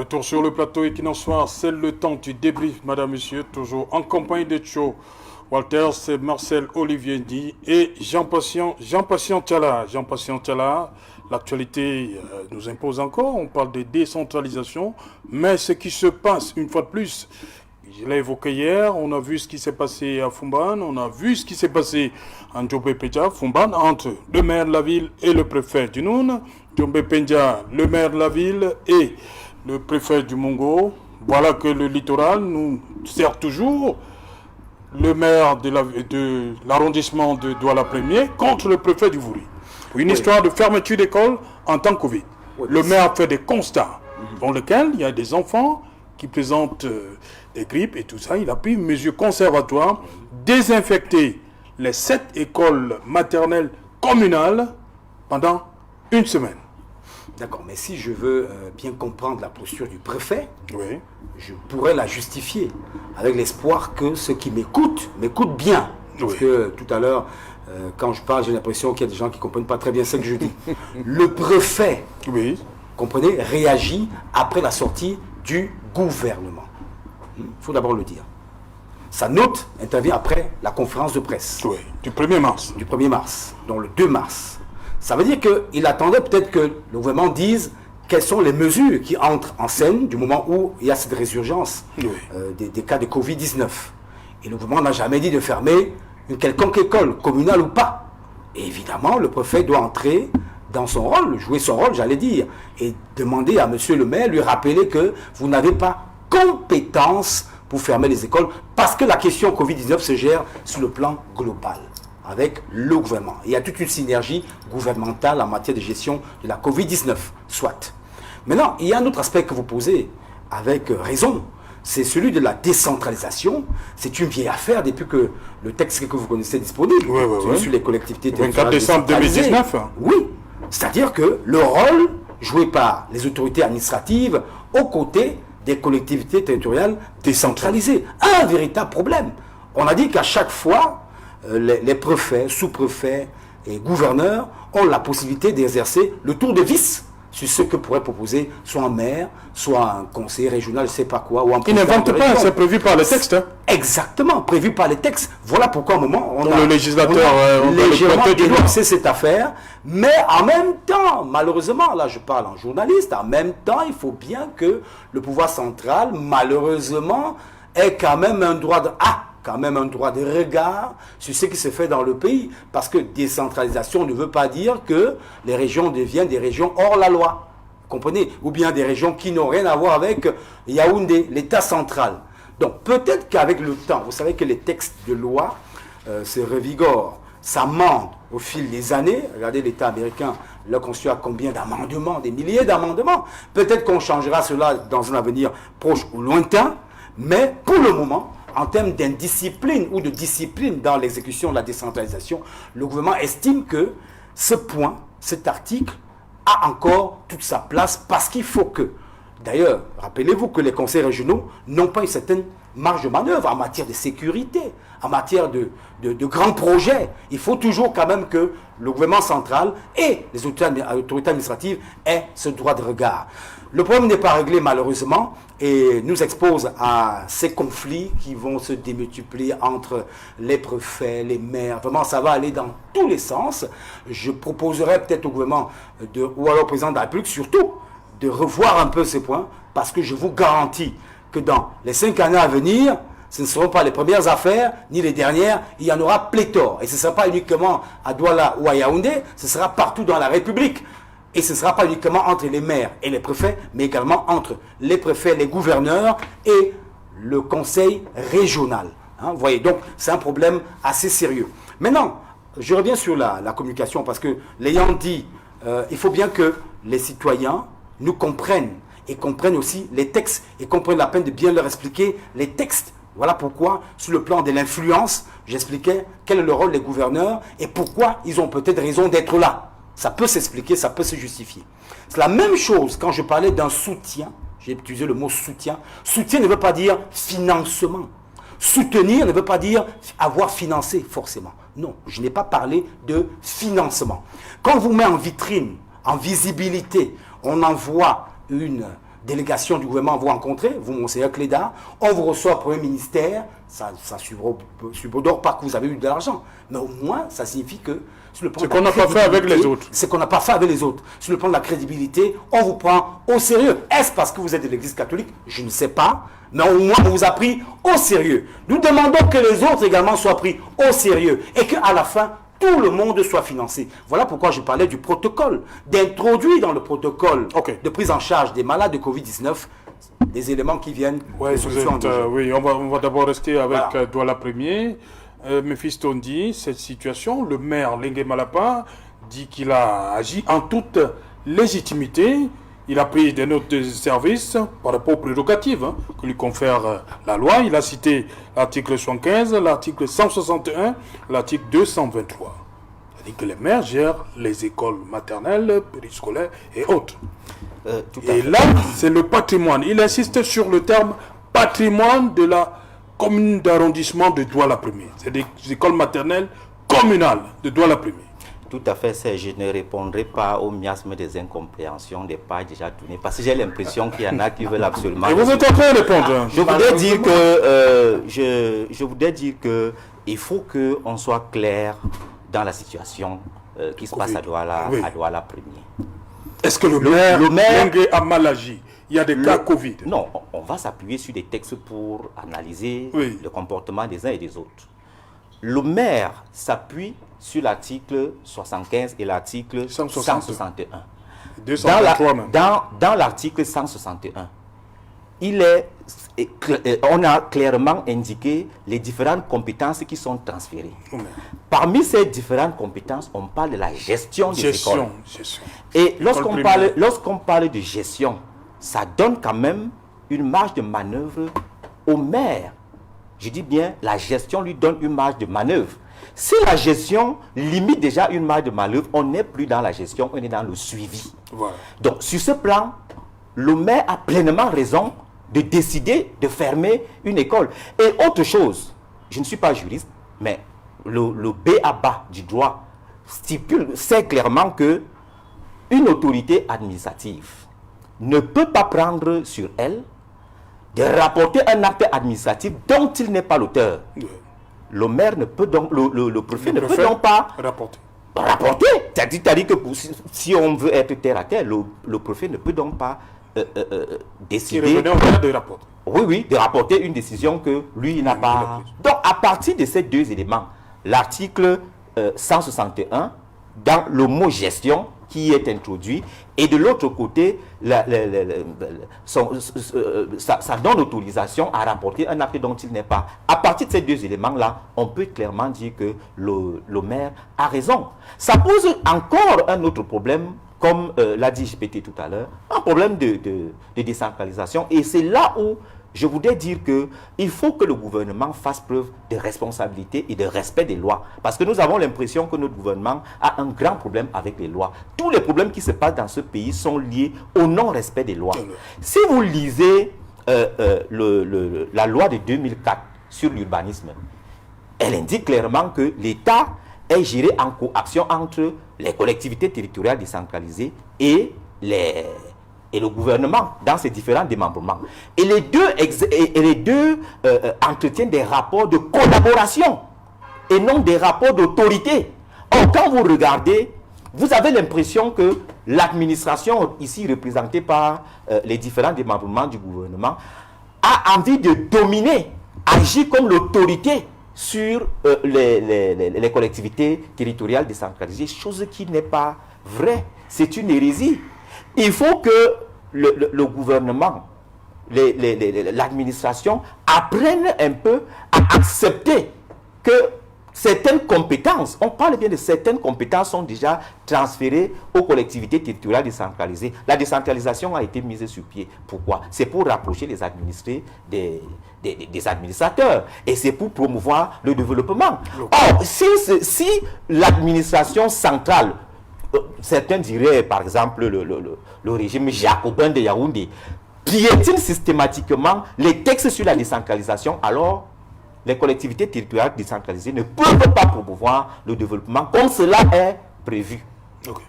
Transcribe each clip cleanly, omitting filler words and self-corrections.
Retour sur le plateau Equinox Soir, c'est le temps du débrief, madame, monsieur, toujours en compagnie de Cho Walter, c'est Marcel Olivier Ndi et Jean-Patient Tchala. Jean-Patient Tchala, l'actualité nous impose encore, on parle de décentralisation, mais ce qui se passe, une fois de plus, je l'ai évoqué hier, on a vu ce qui s'est passé à Fumban, on a vu ce qui s'est passé en Djombe-Pendja, Fumban, entre le maire de la ville et le préfet du Noun, Djombe-Pendja, le maire de la ville et le préfet du Mongo. Voilà que le littoral nous sert toujours le maire de l'arrondissement de Douala 1er contre le préfet du Vouri. Une histoire de fermeture d'école en temps Covid. Le maire a fait des constats dans lesquels il y a des enfants qui présentent des grippes et tout ça. Il a pris une mesure conservatoire, désinfecter les 7 écoles maternelles communales pendant une semaine. D'accord, mais si je veux bien comprendre la posture du préfet, Oui. je pourrais la justifier avec l'espoir que ceux qui m'écoutent bien. Parce que tout à l'heure, quand je parle, j'ai l'impression qu'il y a des gens qui ne comprennent pas très bien ce que je dis. Le préfet, comprenez, réagit après la sortie du gouvernement. Il faut d'abord le dire. Sa note intervient après la conférence de presse. Oui, du 1er mars. Du 1er mars, donc le 2 mars. Ça veut dire qu'il attendait peut-être que le gouvernement dise quelles sont les mesures qui entrent en scène du moment où il y a cette résurgence des cas de Covid-19. Et le gouvernement n'a jamais dit de fermer une quelconque école, communale ou pas. Et évidemment, le préfet doit entrer dans son rôle, jouer son rôle, j'allais dire, et demander à monsieur le maire, lui rappeler que vous n'avez pas compétence pour fermer les écoles, parce que la question Covid-19 se gère sur le plan global, avec le gouvernement. Il y a toute une synergie gouvernementale en matière de gestion de la Covid-19, soit. Maintenant, il y a un autre aspect que vous posez avec raison, c'est celui de la décentralisation. C'est une vieille affaire depuis que le texte que vous connaissez est disponible, sur les collectivités territoriales. 24 décembre 2019. Oui, c'est-à-dire que le rôle joué par les autorités administratives aux côtés des collectivités territoriales décentralisées. Un véritable problème. On a dit qu'à chaque fois, les préfets, sous-préfets et gouverneurs ont la possibilité d'exercer le tour de vis sur ce que pourrait proposer soit un maire, soit un conseiller régional, je ne sais pas quoi, ou un président. Ils n'inventent pas, c'est prévu par les textes. Exactement, prévu par les textes. Voilà pourquoi à un moment, on a le législateur légèrement dénoncé cette affaire, mais en même temps, malheureusement, là je parle en journaliste, en même temps, il faut bien que le pouvoir central, malheureusement, ait quand même un droit de regard sur ce qui se fait dans le pays. Parce que décentralisation ne veut pas dire que les régions deviennent des régions hors la loi. Vous comprenez? Ou bien des régions qui n'ont rien à voir avec Yaoundé, l'État central. Donc peut-être qu'avec le temps, vous savez que les textes de loi se revigorent, s'amendent au fil des années. Regardez l'État américain, là qu'on suit à combien d'amendements, des milliers d'amendements. Peut-être qu'on changera cela dans un avenir proche ou lointain, mais pour le moment, en termes d'indiscipline ou de discipline dans l'exécution de la décentralisation, le gouvernement estime que ce point, cet article, a encore toute sa place parce qu'il faut que, d'ailleurs, rappelez-vous que les conseils régionaux n'ont pas une certaine marge de manœuvre en matière de sécurité, en matière de grands projets. Il faut toujours quand même que le gouvernement central et les autorités administratives aient ce droit de regard. Le problème n'est pas réglé malheureusement et nous expose à ces conflits qui vont se démultiplier entre les préfets, les maires. Vraiment, ça va aller dans tous les sens. Je proposerai peut-être au gouvernement ou alors au président de la République surtout de revoir un peu ces points parce que je vous garantis que dans les 5 années à venir, ce ne seront pas les premières affaires, ni les dernières, il y en aura pléthore. Et ce ne sera pas uniquement à Douala ou à Yaoundé, ce sera partout dans la République. Et ce ne sera pas uniquement entre les maires et les préfets, mais également entre les préfets, les gouverneurs et le conseil régional. Vous voyez, donc c'est un problème assez sérieux. Maintenant, je reviens sur la communication, parce que l'ayant dit, il faut bien que les citoyens nous comprennent, et comprennent aussi les textes, et comprennent la peine de bien leur expliquer les textes. Voilà pourquoi, sur le plan de l'influence, j'expliquais quel est le rôle des gouverneurs, et pourquoi ils ont peut-être raison d'être là. Ça peut s'expliquer, ça peut se justifier. C'est la même chose quand je parlais d'un soutien. J'ai utilisé le mot soutien. Soutien ne veut pas dire financement. Soutenir ne veut pas dire avoir financé forcément. Non, je n'ai pas parlé de financement. Quand on vous met en vitrine, en visibilité, on envoie une délégation du gouvernement vous rencontrer, vous, Monseigneur Cléda, on vous reçoit pour un ministère, ça ne subodore pas que vous avez eu de l'argent. Mais au moins, ça signifie que sur le plan ce qu'on n'a pas fait avec les autres. C'est qu'on n'a pas fait avec les autres. Sur le plan de la crédibilité, on vous prend au sérieux. Est-ce parce que vous êtes de l'Église catholique? Je ne sais pas. Mais au moins, on vous a pris au sérieux. Nous demandons que les autres également soient pris au sérieux. Et qu'à la fin, tout le monde soit financé. Voilà pourquoi je parlais du protocole. D'introduire dans le protocole de prise en charge des malades de Covid-19 des éléments qui viennent de solutions. Oui, on va d'abord rester avec Douala Premier. Mephisto dit, cette situation, le maire Lengue Malapa dit qu'il a agi en toute légitimité. Il a pris des notes de service par rapport aux prérogatives que lui confère la loi. Il a cité l'article 75, l'article 161, l'article 223. Il dit que les maires gèrent les écoles maternelles, périscolaires et autres. Et là, c'est le patrimoine. Il insiste sur le terme patrimoine de la commune d'arrondissement de Douala-Premier. C'est des écoles maternelles communales de Douala-Premier. Tout à fait, je ne répondrai pas au miasme des incompréhensions des pages déjà tournées, parce que j'ai l'impression qu'il y en a qui veulent absolument... Et vous êtes en train de répondre. Je voudrais dire que il faut qu'on soit clair dans la situation qui se passe à Douala Premier. Est-ce que le maire a mal agi? Il y a des cas Covid. Non, on va s'appuyer sur des textes pour analyser le comportement des uns et des autres. Le maire s'appuie sur l'article 75 et l'article 161. 223 même. Dans l'article 161, on a clairement indiqué les différentes compétences qui sont transférées. Parmi ces différentes compétences, on parle de la gestion des écoles. Et lorsqu'on parle de gestion, ça donne quand même une marge de manœuvre au maire. Je dis bien, la gestion lui donne une marge de manœuvre. Si la gestion limite déjà une marge de manœuvre, on n'est plus dans la gestion, on est dans le suivi. Voilà. Donc, sur ce plan, le maire a pleinement raison de décider de fermer une école. Et autre chose, je ne suis pas juriste, mais le B.A.B.A. du droit stipule, c'est clairement que une autorité administrative ne peut pas prendre sur elle de rapporter un acte administratif dont il n'est pas l'auteur. Le maire ne peut donc, le préfet ne peut donc pas rapporter. C'est-à-dire que si on veut être terre à terre, le préfet ne peut donc pas décider de rapporter une décision que lui n'a pas. Donc à partir de ces deux éléments, l'article 161, dans le mot gestion qui est introduit, et de l'autre côté, ça donne autorisation à rapporter un acte dont il n'est pas. À partir de ces deux éléments-là, on peut clairement dire que le maire a raison. Ça pose encore un autre problème, comme l'a dit JPT tout à l'heure, un problème de décentralisation. Et c'est là où je voudrais dire qu'il faut que le gouvernement fasse preuve de responsabilité et de respect des lois. Parce que nous avons l'impression que notre gouvernement a un grand problème avec les lois. Tous les problèmes qui se passent dans ce pays sont liés au non-respect des lois. Si vous lisez la loi de 2004 sur l'urbanisme, elle indique clairement que l'État est géré en coaction entre les collectivités territoriales décentralisées et le gouvernement dans ses différents démembrements. Et les deux entretiennent des rapports de collaboration et non des rapports d'autorité. Or, quand vous regardez, vous avez l'impression que l'administration, ici représentée par les différents démembrements du gouvernement, a envie de dominer, agir comme l'autorité sur les collectivités territoriales décentralisées, chose qui n'est pas vraie. C'est une hérésie. Il faut que le gouvernement, l'administration apprennent un peu à accepter que certaines compétences, on parle bien de certaines compétences, sont déjà transférées aux collectivités territoriales décentralisées. La décentralisation a été mise sur pied. Pourquoi? C'est pour rapprocher les administrés des administrateurs. Et c'est pour promouvoir le développement. Or, si l'administration centrale, certains diraient par exemple le régime jacobin de Yaoundé, piétine systématiquement les textes sur la décentralisation, alors les collectivités territoriales décentralisées ne peuvent pas promouvoir le développement comme cela est prévu. Okay.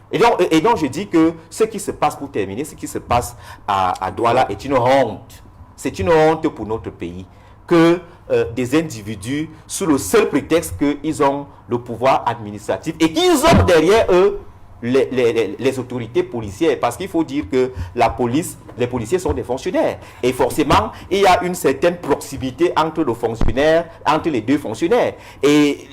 Et donc, je dis que ce qui se passe, pour terminer, ce qui se passe à Douala est une honte. C'est une honte pour notre pays que des individus, sous le seul prétexte qu'ils ont le pouvoir administratif et qu'ils ont derrière eux les autorités policières, parce qu'il faut dire que les policiers sont des fonctionnaires et forcément il y a une certaine proximité entre les deux fonctionnaires, et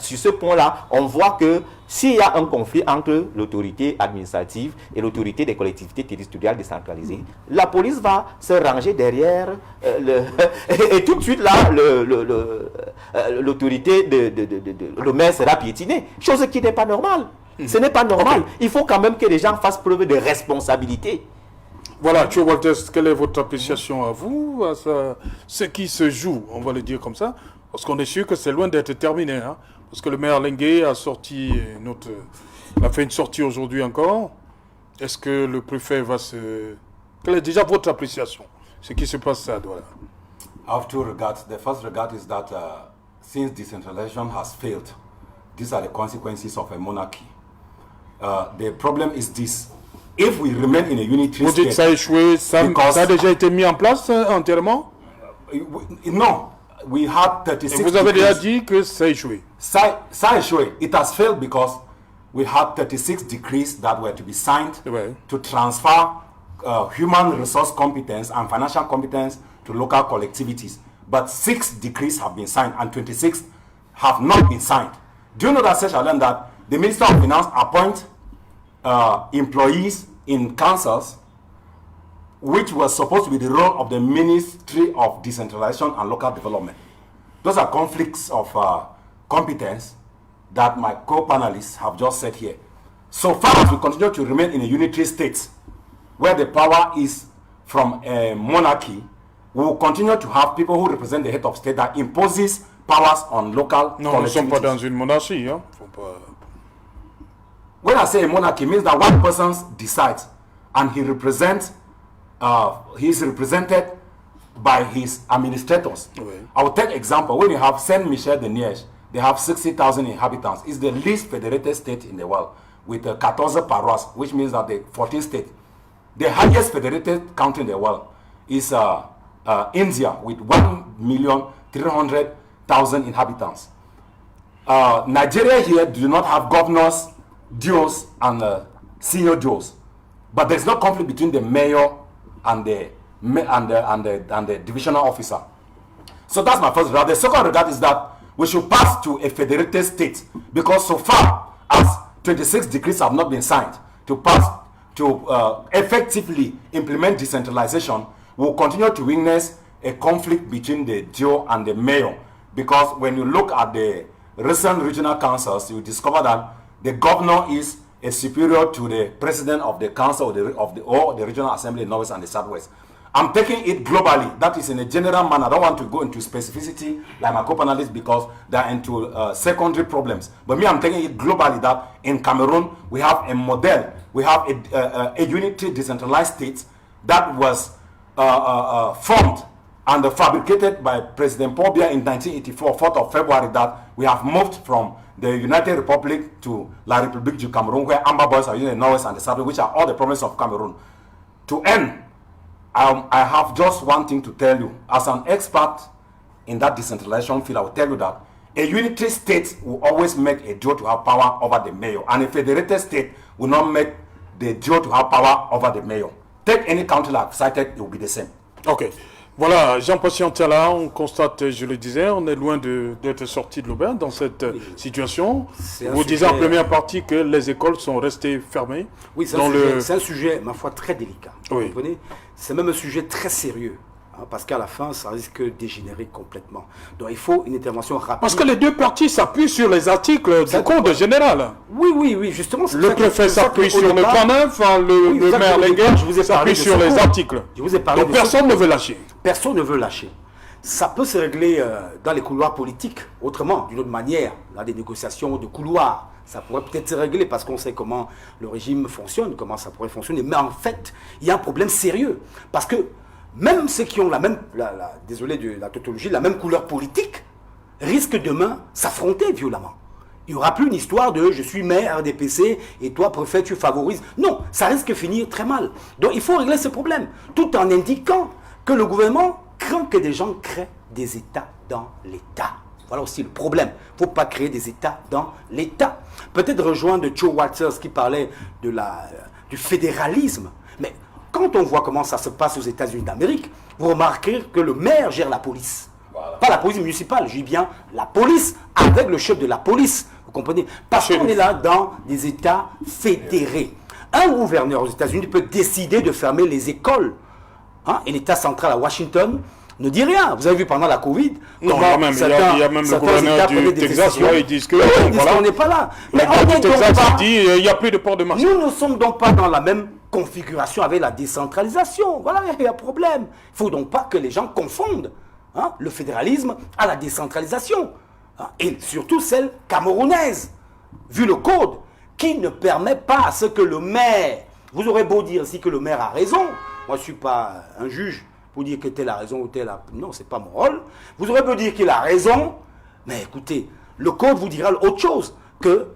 sur ce point-là on voit que s'il y a un conflit entre l'autorité administrative et l'autorité des collectivités territoriales décentralisées, la police va se ranger derrière et tout de suite là l'autorité le maire sera piétiné, chose qui n'est pas normale. Ce n'est pas normal. Okay. Il faut quand même que les gens fassent preuve de responsabilité. Voilà, Thio Walters, quelle est votre appréciation à vous, à ce qui se joue, on va le dire comme ça, parce qu'on est sûr que c'est loin d'être terminé, hein, parce que le maire Lengue a fait une sortie aujourd'hui encore. Est-ce que le préfet va se... Quelle est déjà votre appréciation, ce qui se passe à Douala? I have two regards. The first regard is that since decentralization has failed, these are the consequences of a monarchy. The problem is this. If we remain in a unitary Vous dites que ça a échoué, ça a déjà été mis en place entièrement? No, we had 36 Et vous avez déjà dit que ça a échoué. Ça a échoué. It has failed because we had 36 decrees that were to be signed to transfer human resource competence and financial competence to local collectivities. But 6 decrees have been signed and 26 have not been signed. Do you know that, Sesha, that the Minister of Finance appoint employees in councils, which was supposed to be the role of the Ministry of Decentralization and Local Development? Those are conflicts of competence that my co-panelists have just said here. So far as we continue to remain in a unitary state, where the power is from a monarchy, we will continue to have people who represent the head of state that imposes powers on local collectivities. Non, nous ne sommes pas dans une monarchie. Hein. When I say a monarchy, it means that one person decides and he represents, he is represented by his administrators. Oui. I will take example. When you have Saint Michel de Liège, they have 60,000 inhabitants. It's the least federated state in the world with 14 paroisses, which means that the 14 states. The highest federated country in the world is India with 1,300,000 inhabitants. Nigeria here do not have governors, duos, and senior duos, but there's no conflict between the mayor and the divisional officer. So that's my first regard. The second regard is that we should pass to a federated state, because so far as 26 decrees have not been signed to pass to effectively implement decentralization, we will continue to witness a conflict between the DO and the mayor. Because when you look at the recent regional councils, you discover that the governor is a superior to the president of the council or the regional assembly in Northwest and the Southwest. I'm taking it globally. That is in a general manner. I don't want to go into specificity like my co-panelists because they are into secondary problems. But me, I'm taking it globally that in Cameroon, we have a model. We have a unitary decentralized state that was formed and fabricated by President Paul Biya in 1984, 4th of February, that we have moved from the United Republic to La République du Cameroon, where Amber Boys are using the Northwest and the South, which are all the provinces of Cameroon. To end, I have just one thing to tell you. As an expert in that decentralization field, I will tell you that a unitary state will always make a DO to have power over the mayor, and a federated state will not make the DO to have power over the mayor. Take any country like cited, it will be the same. Ok. Voilà, Jean-Patient Tiala, on constate, je le disais, on est loin d'être sorti de l'auberge dans cette situation. Vous disiez en première partie que les écoles sont restées fermées. Oui, c'est un sujet, ma foi, très délicat. Oui. Vous comprenez? C'est même un sujet très sérieux. Parce qu'à la fin, ça risque de dégénérer complètement. Donc il faut une intervention rapide. Parce que les deux parties s'appuient sur les articles du Code général. Oui, justement. Le préfet s'appuie sur le point 9, le maire Lengue s'appuie sur les articles. Je vous ai parlé. Donc personne ne veut lâcher. Personne ne veut lâcher. Ça peut se régler dans les couloirs politiques, autrement, d'une autre manière, dans des négociations de couloirs. Ça pourrait peut-être se régler parce qu'on sait comment le régime fonctionne, comment ça pourrait fonctionner. Mais en fait, il y a un problème sérieux. Parce que même ceux qui ont la même, désolé de la tautologie, la même couleur politique, risquent demain s'affronter violemment. Il n'y aura plus une histoire de je suis maire RDPC et toi, préfet, tu favorises. Non, ça risque de finir très mal. Donc il faut régler ce problème, tout en indiquant que le gouvernement craint que des gens créent des États dans l'État. Voilà aussi le problème. Il ne faut pas créer des États dans l'État. Peut-être rejoindre Joe Walters qui parlait du fédéralisme. Mais quand on voit comment ça se passe aux États-Unis d'Amérique, vous remarquez que le maire gère la police. Voilà. Pas la police municipale, je dis bien la police avec le chef de la police. Vous comprenez? Parce qu'on est là dans des États fédérés. Un gouverneur aux États-Unis peut décider de fermer les écoles. Hein, et l'État central à Washington ne dit rien. Vous avez vu pendant la Covid, il y a même le gouverneur du Texas, là, ils disent que on n'est pas là. Mais le Texas dit il n'y a plus de port de masque. Nous ne sommes donc pas dans la même configuration avec la décentralisation. Voilà, il y a un problème. Il ne faut donc pas que les gens confondent le fédéralisme à la décentralisation. Et surtout celle camerounaise, vu le code, qui ne permet pas à ce que le maire, vous aurez beau dire ici que le maire a raison, moi je ne suis pas un juge pour dire que tel a raison ou tel a... Non, ce n'est pas mon rôle. Vous aurez beau dire qu'il a raison, mais écoutez, le code vous dira autre chose, que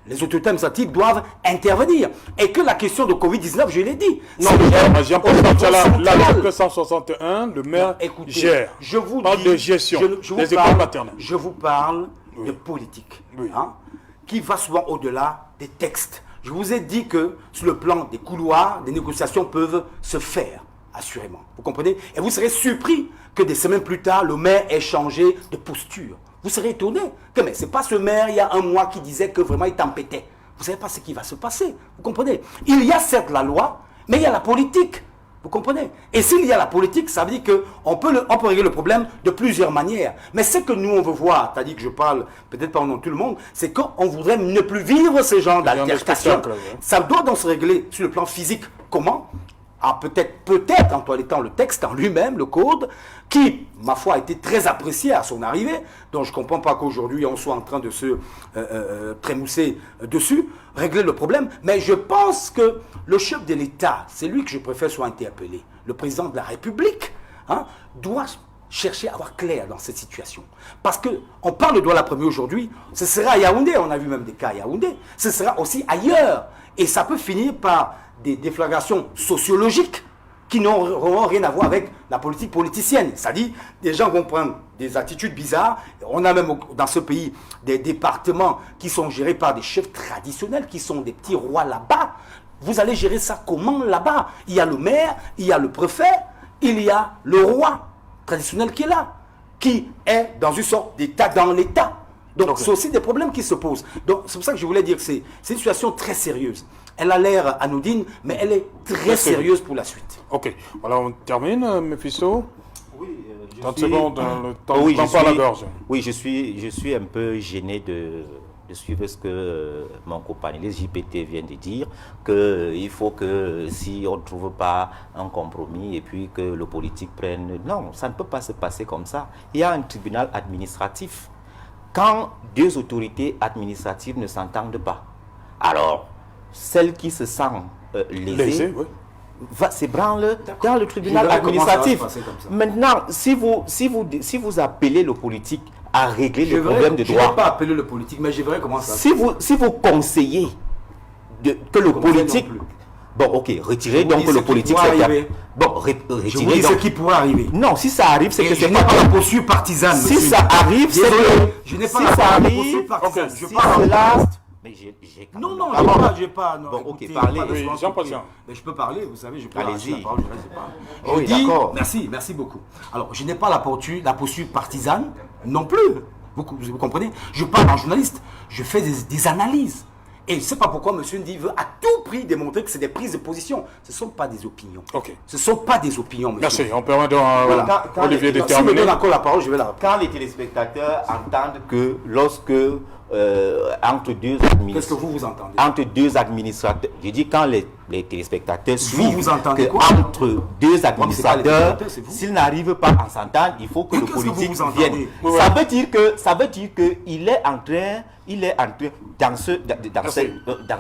les autorités administratives doivent intervenir. Et que la question de Covid-19, je l'ai dit. Non, Jean-Paul l'article 161, le maire gère. Je vous parle dis, de gestion des écoles maternelles. Je vous parle de politique, qui va souvent au-delà des textes. Je vous ai dit que sur le plan des couloirs, des négociations peuvent se faire, assurément. Vous comprenez? Et vous serez surpris que des semaines plus tard, le maire ait changé de posture. Vous serez étonné que mais c'est pas ce maire il y a un mois qui disait que vraiment il tempêtait. Vous ne savez pas ce qui va se passer. Vous comprenez? Il y a certes la loi, mais il y a la politique. Vous comprenez? Et s'il y a la politique, ça veut dire qu'on peut régler le problème de plusieurs manières. Mais ce que nous on veut voir, c'est-à-dire que je parle peut-être pas au nom de tout le monde, c'est qu'on voudrait ne plus vivre ce genre d'altercation. Ça doit donc se régler sur le plan physique. Comment? Peut-être en toilettant le texte en lui-même, le code, qui, ma foi, a été très apprécié à son arrivée, donc je ne comprends pas qu'aujourd'hui on soit en train de se trémousser dessus, régler le problème, mais je pense que le chef de l'État, c'est lui que je préfère soit interpellé, le président de la République, doit chercher à avoir clair dans cette situation. Parce qu'on parle de Douala Premier aujourd'hui, ce sera à Yaoundé, on a vu même des cas à Yaoundé, ce sera aussi ailleurs, et ça peut finir par des déflagrations sociologiques qui n'auront rien à voir avec la politique politicienne. C'est-à-dire, des gens vont prendre des attitudes bizarres. On a même dans ce pays des départements qui sont gérés par des chefs traditionnels, qui sont des petits rois là-bas. Vous allez gérer ça comment là-bas? Il y a le maire, il y a le préfet, il y a le roi traditionnel qui est là, qui est dans une sorte d'état dans l'état. Donc, c'est aussi des problèmes qui se posent. Donc, c'est pour ça que je voulais dire que c'est une situation très sérieuse. Elle a l'air anodine, mais elle est très sérieuse pour la suite. Ok. Voilà, on termine, Mephisto. Oui, 30 secondes, le temps par la gorge. Oui, je suis un peu gêné de suivre ce que mon copanéliste JPT vient de dire, qu'il faut que si on ne trouve pas un compromis et puis que le politique prenne... Non, ça ne peut pas se passer comme ça. Il y a un tribunal administratif. Quand deux autorités administratives ne s'entendent pas, alors celle qui se sent lésée va s'ébranler dans le tribunal administratif. Maintenant, si vous appelez le politique à régler le problème de droit... Je ne vais pas appeler le politique, mais je verrai comment ça... Si vous conseillez que le politique... Bon, ok, retirez donc le politique... Bon, retirez je vous dis ce qui pourrait arriver. Non, si ça arrive, c'est que c'est pas la poursuite partisane. Si ça arrive, c'est que... Je n'ai pas la poursuite partisane. Je parle là... Mais non, j'ai pas. Non, bon, écoutez, ok, parlez. Oui, Jean-Pascal. Mais je peux parler, vous savez, je peux Allez-y. la parole, je Oui, dis, d'accord. merci beaucoup. Alors, je n'ai pas la poursuite partisane non plus. Vous comprenez? Je parle en journaliste, je fais des analyses. Et je ne sais pas pourquoi M. Ndi veut à tout prix démontrer que c'est des prises de position. Ce ne sont pas des opinions. Ok. Ce ne sont pas des opinions, monsieur. Merci. On permet donc à Olivier de terminer. Si me donne encore la parole, je vais la répondre. Quand les téléspectateurs entendent que lorsque entre deux qu'est-ce que vous entendez? Entre deux administrateurs, je dis quand les téléspectateurs suivent vous entendez quoi? Entre deux administrateurs, s'ils n'arrivent pas à s'entendre, il faut que le politique vienne. Ça veut dire que il est en train dans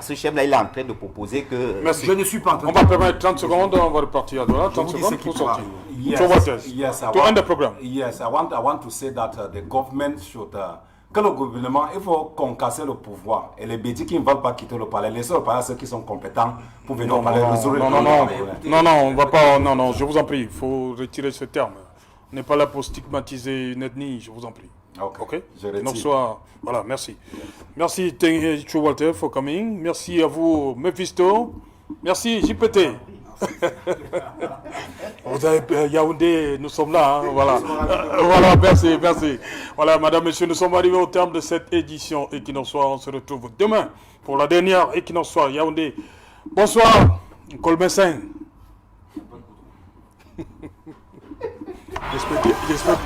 ce schéma-là, il est en train de proposer que... Merci. Je ne suis pas en train on va permettre 30 secondes, on va repartir à Douala, 30 secondes pour sortir. Yes, to end the program. Yes, I want to say that the government should que le gouvernement, il faut concasser le pouvoir. Et les bêtis qui ne veulent pas quitter le palais, laissez le palais à ceux qui sont compétents pour venir au palais résoudre non, le non, non, problème. non, non, on va pas, non, non, je vous en prie, il faut retirer ce terme. On n'est pas là pour stigmatiser une ethnie, je vous en prie. Ok, je retire. Donc, voilà, merci. Merci, Tengue Walter, for coming. Merci à vous, Mephisto. Merci, JPT. Vous avez Yaoundé, nous sommes là, hein, voilà. Voilà, merci, merci. Voilà, madame, monsieur, nous sommes arrivés au terme de cette édition Equinox Soir. On se retrouve demain pour la dernière Equinox Soir. Yaoundé. Bonsoir, Colbessin. J'espère